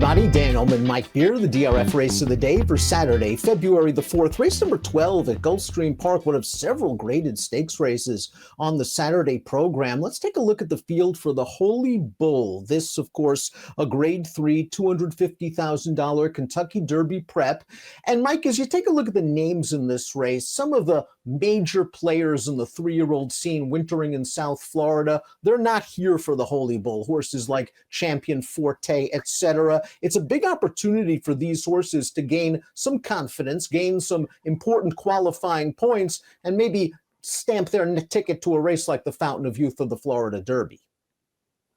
everybody. Dan Illman, Mike here. The DRF race of the day for Saturday, February the 4th. Race number 12 at Gulfstream Park, one of several graded stakes races on the Saturday program. Let's take a look at the field for the Holy Bull. This, of course, a grade 3, $250,000 Kentucky Derby prep. And Mike, as you take a look at the names in this race, some of the major players in the three-year-old scene wintering in South Florida, they're not here for the Holy Bull. Horses like Champion Forte, etc. It's a big opportunity for these horses to gain some confidence, gain some important qualifying points, and maybe stamp their ticket to a race like the Fountain of Youth or the Florida Derby.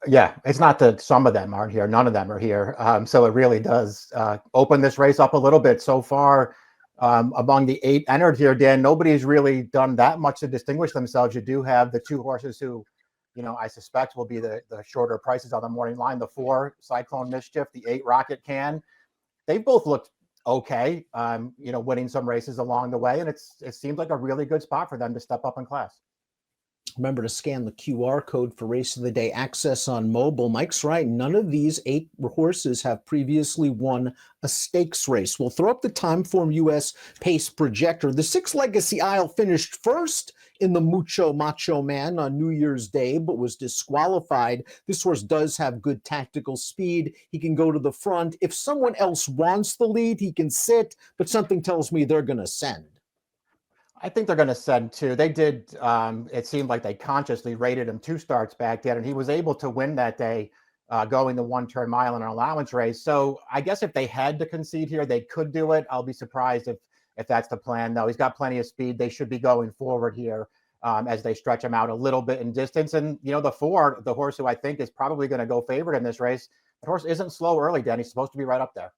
Yeah, it's not that some of them aren't here. None of them are here. So it really does open this race up a little bit. So far, among the 8 entered here, Dan, nobody's really done that much to distinguish themselves. You do have the 2 horses who, I suspect will be the shorter prices on the morning line. The 4, Cyclone Mischief, the 8, Rocket Can. They've both looked okay, winning some races along the way. And it seems like a really good spot for them to step up in class. Remember to scan the QR code for Race of the Day access on mobile. Mike's right. None of these 8 horses have previously won a stakes race. We'll throw up the Timeform US pace projector. The 6 Legacy Isle finished first in the Mucho Macho Man on New Year's Day, but was disqualified. This horse does have good tactical speed. He can go to the front. If someone else wants the lead, he can sit, but something tells me they're going to send. I think they're going to send 2. They did. It seemed like they consciously rated him 2 starts back then, and he was able to win that day, going the 1-turn mile in an allowance race. So I guess if they had to concede here, they could do it. I'll be surprised if that's the plan, though. He's got plenty of speed. They should be going forward here as they stretch him out a little bit in distance. And, the 4, the horse who I think is probably going to go favorite in this race, the horse isn't slow early, Dan. He's supposed to be right up there.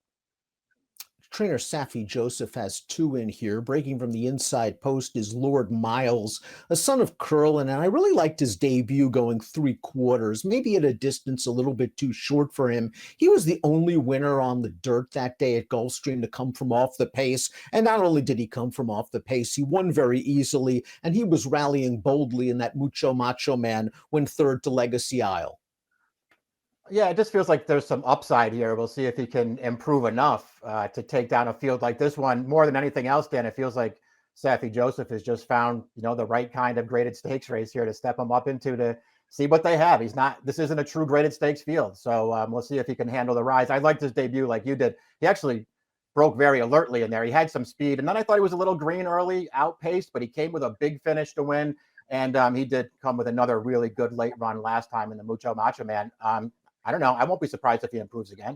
Trainer Safi Joseph has 2 in here. Breaking from the inside post is Lord Miles, a son of Curlin, and I really liked his debut going 3/4, maybe at a distance a little bit too short for him. He was the only winner on the dirt that day at Gulfstream to come from off the pace, and not only did he come from off the pace, he won very easily, and he was rallying boldly in that Mucho Macho Man when 3rd to Legacy Isle. Yeah, it just feels like there's some upside here. We'll see if he can improve enough to take down a field like this one. More than anything else, Dan, it feels like Safi Joseph has just found, the right kind of graded stakes race here to step him up into to see what they have. This isn't a true graded stakes field. So we'll see if he can handle the rise. I liked his debut like you did. He actually broke very alertly in there. He had some speed. And then I thought he was a little green early, outpaced, but he came with a big finish to win. And he did come with another really good late run last time in the Mucho Macho Man. I don't know. I won't be surprised if he improves again.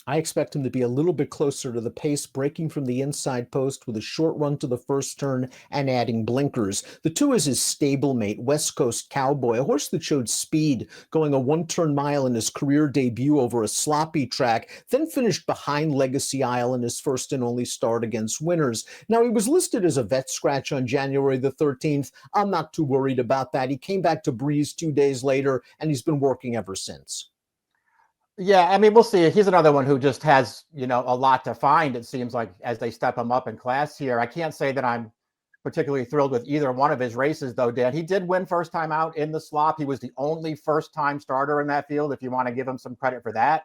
I expect him to be a little bit closer to the pace, breaking from the inside post with a short run to the first turn and adding blinkers. The 2 is his stablemate, West Coast Cowboy, a horse that showed speed, going a 1-turn mile in his career debut over a sloppy track, then finished behind Legacy Isle in his first and only start against winners. Now, he was listed as a vet scratch on January the 13th. I'm not too worried about that. He came back to breeze 2 days later, and he's been working ever since. Yeah, I mean, we'll see. He's another one who just has, a lot to find, it seems like, as they step him up in class here. I can't say that I'm particularly thrilled with either one of his races, though, Dan. He did win first time out in the slop. He was the only first-time starter in that field, if you want to give him some credit for that.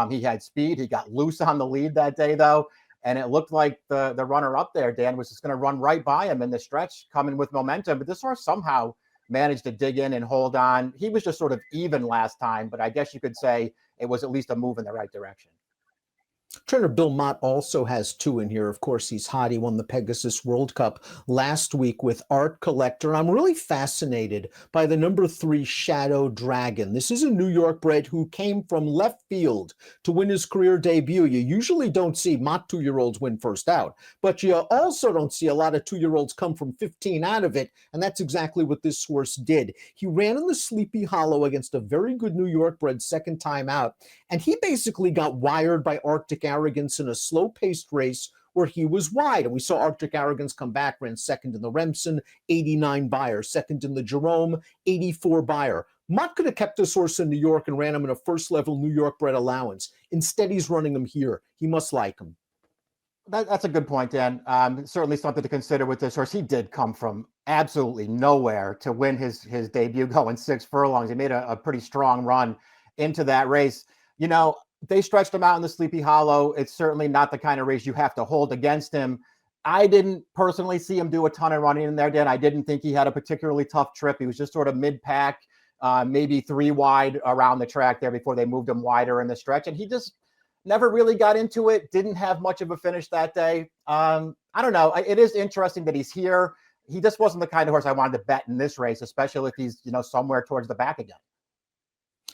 He had speed. He got loose on the lead that day, though, and it looked like the runner up there, Dan, was just going to run right by him in the stretch, coming with momentum. But this horse somehow managed to dig in and hold on. He was just sort of even last time, but I guess you could say it was at least a move in the right direction. Trainer Bill Mott also has 2 in here. Of course, he's hot. He won the Pegasus World Cup last week with Art Collector. I'm really fascinated by the number 3 Shadow Dragon. This is a New York bred who came from left field to win his career debut. You usually don't see Mott 2-year-olds win first out, but you also don't see a lot of 2-year-olds come from 15 out of it, and that's exactly what this horse did. He ran in the Sleepy Hollow against a very good New York bred second time out, and he basically got wired by Arctic Arrogance in a slow-paced race where he was wide. And we saw Arctic Arrogance come back, ran second in the Remsen, 89 buyer, second in the Jerome, 84 buyer. Mott could have kept this horse in New York and ran him in a first-level New York bred allowance. Instead, he's running him here. He must like him. That's a good point, Dan. Certainly something to consider with this horse. He did come from absolutely nowhere to win his debut going 6 furlongs. He made a pretty strong run into that race. they stretched him out in the Sleepy Hollow. It's certainly not the kind of race you have to hold against him. I didn't personally see him do a ton of running in there, Dan. I didn't think he had a particularly tough trip. He was just sort of mid-pack, maybe 3 wide around the track there before they moved him wider in the stretch. And he just never really got into it, didn't have much of a finish that day. I don't know. It is interesting that he's here. He just wasn't the kind of horse I wanted to bet in this race, especially if he's, somewhere towards the back again.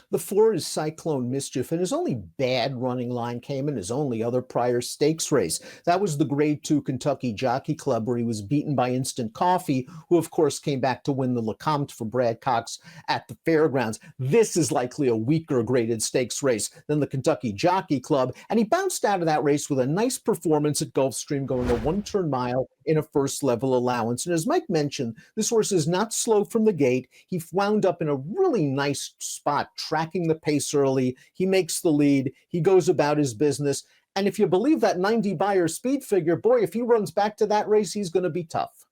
The 4 is Cyclone Mischief, and his only bad running line came in his only other prior stakes race. That was the Grade 2 Kentucky Jockey Club, where he was beaten by Instant Coffee, who, of course, came back to win the Lecomte for Brad Cox at the Fairgrounds. This is likely a weaker graded stakes race than the Kentucky Jockey Club, and he bounced out of that race with a nice performance at Gulfstream, going a 1-turn mile in a first-level allowance. And as Mike mentioned, this horse is not slow from the gate. He wound up in a really nice spot, tracking the pace early. He makes the lead. He goes about his business. And if you believe that 90 Beyer speed figure, boy, if he runs back to that race, he's going to be tough.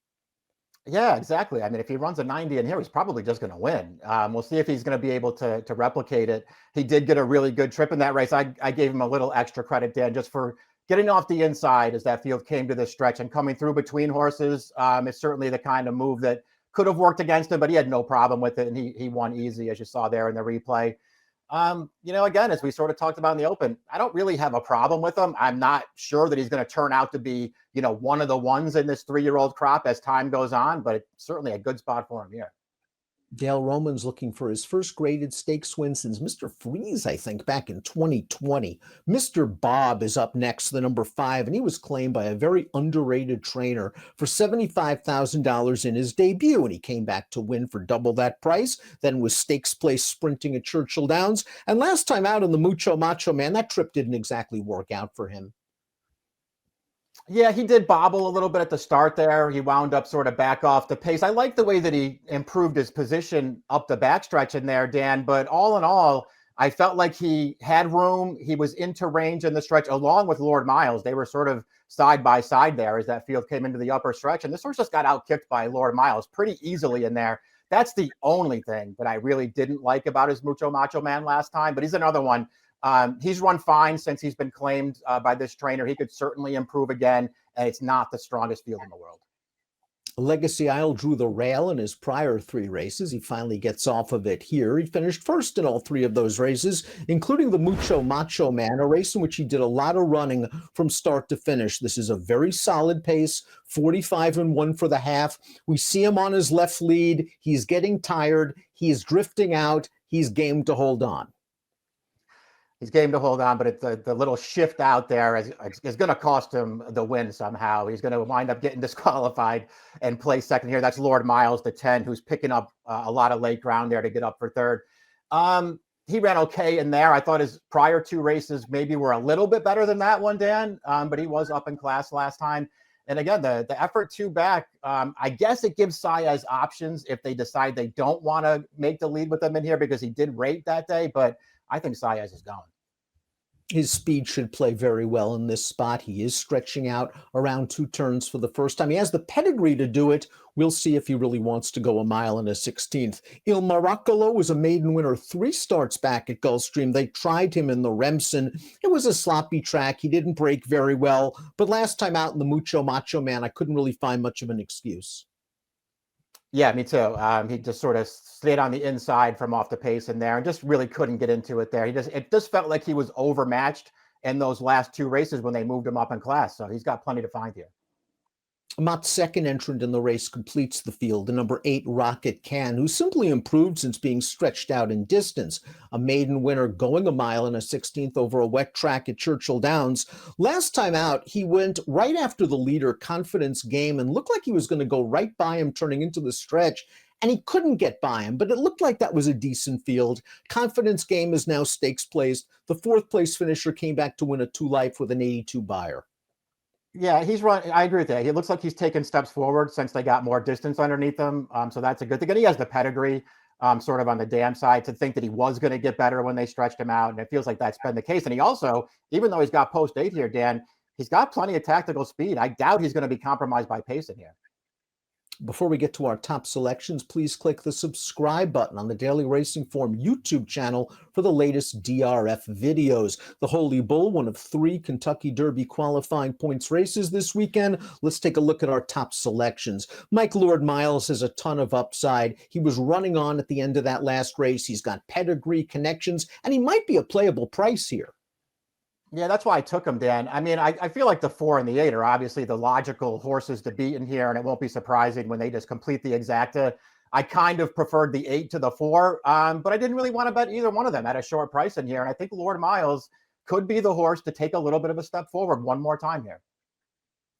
Yeah, exactly. I mean, if he runs a 90 in here, he's probably just going to win. We'll see if he's going to be able to replicate it. He did get a really good trip in that race. I gave him a little extra credit, Dan, just for getting off the inside as that field came to this stretch and coming through between horses. Is certainly the kind of move that could have worked against him, but he had no problem with it, and he won easy, as you saw there in the replay. Again, as we sort of talked about in the Open, I don't really have a problem with him. I'm not sure that he's going to turn out to be, one of the ones in this 3-year-old crop as time goes on, but it's certainly a good spot for him here. Dale Roman's looking for his first graded stakes win since Mr. Freeze, I think, back in 2020. Mr. Bob is up next, the number 5, and he was claimed by a very underrated trainer for $75,000 in his debut, and he came back to win for double that price, then was stakes place sprinting at Churchill Downs, and last time out in the Mucho Macho Man, that trip didn't exactly work out for him. Yeah, he did bobble a little bit at the start there. He wound up sort of back off the pace. I like the way that he improved his position up the backstretch in there, Dan, but all in all, I felt like he had room. He was into range in the stretch along with Lord Miles. They were sort of side by side there as that field came into the upper stretch, and this horse just got outkicked by Lord Miles pretty easily in there. That's the only thing that I really didn't like about his Mucho Macho Man last time, but he's another one. He's run fine since he's been claimed by this trainer. He could certainly improve again, and it's not the strongest field in the world. Legacy Isle drew the rail in his prior 3 races. He finally gets off of it here. He finished first in all 3 of those races, including the Mucho Macho Man, a race in which he did a lot of running from start to finish. This is a very solid pace, 45-1 for the half. We see him on his left lead. He's getting tired. He's drifting out. He's game to hold on. He's game to hold on, but it's the little shift out there is going to cost him the win somehow. He's going to wind up getting disqualified and play second here. That's Lord Miles, the 10, who's picking up a lot of late ground there to get up for third. He ran okay in there. I thought his prior 2 races maybe were a little bit better than that one, Dan, but he was up in class last time. And again, the effort 2 back, I guess it gives Saez options if they decide they don't want to make the lead with him in here, because he did rate that day, but I think Saez is going. His speed should play very well in this spot. He is stretching out around 2 turns for the first time. He has the pedigree to do it. We'll see if he really wants to go a mile and a 16th. Il Miracolo was a maiden winner 3 starts back at Gulfstream. They tried him in the Remsen. It was a sloppy track. He didn't break very well. But last time out in the Mucho Macho Man, I couldn't really find much of an excuse. Yeah, me too. He just sort of stayed on the inside from off the pace in there and just really couldn't get into it there. It just felt like he was overmatched in those last 2 races when they moved him up in class. So he's got plenty to find here. Mott's second entrant in the race completes the field, the number 8 Rocket Can, who simply improved since being stretched out in distance. A maiden winner going a mile and a 16th over a wet track at Churchill Downs. Last time out, he went right after the leader, Confidence Game, and looked like he was going to go right by him turning into the stretch, and he couldn't get by him, but it looked like that was a decent field. Confidence Game is now stakes placed. The 4th place finisher came back to win a 2 Life with an 82 Beyer. Yeah, he's run. I agree with that. He looks like he's taken steps forward since they got more distance underneath him. So that's a good thing. And he has the pedigree, sort of on the dam side, to think that he was going to get better when they stretched him out. And it feels like that's been the case. And he also, even though he's got post 8 here, Dan, he's got plenty of tactical speed. I doubt he's going to be compromised by pace in here. Before we get to our top selections, please click the subscribe button on the Daily Racing Form YouTube channel for the latest DRF videos. The Holy Bull, one of 3 Kentucky Derby qualifying points races this weekend. Let's take a look at our top selections. Mike Lord Miles has a ton of upside. He was running on at the end of that last race. He's got pedigree, connections, and he might be a playable price here. Yeah, that's why I took him, Dan. I mean, I feel like the 4 and the 8 are obviously the logical horses to beat in here, and it won't be surprising when they just complete the exacta. I kind of preferred the 8 to the 4, but I didn't really want to bet either one of them at a short price in here. And I think Lord Miles could be the horse to take a little bit of a step forward one more time here.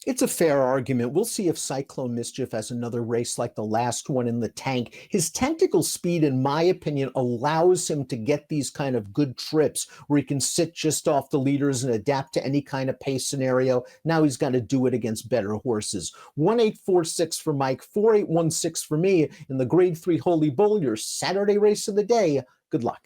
It's a fair argument. We'll see if Cyclone Mischief has another race like the last one in the tank. His tactical speed, in my opinion, allows him to get these kind of good trips where he can sit just off the leaders and adapt to any kind of pace scenario. Now he's got to do it against better horses. 1846 for Mike, 4816 for me in the Grade 3 Holy Bull, your Saturday race of the day. Good luck.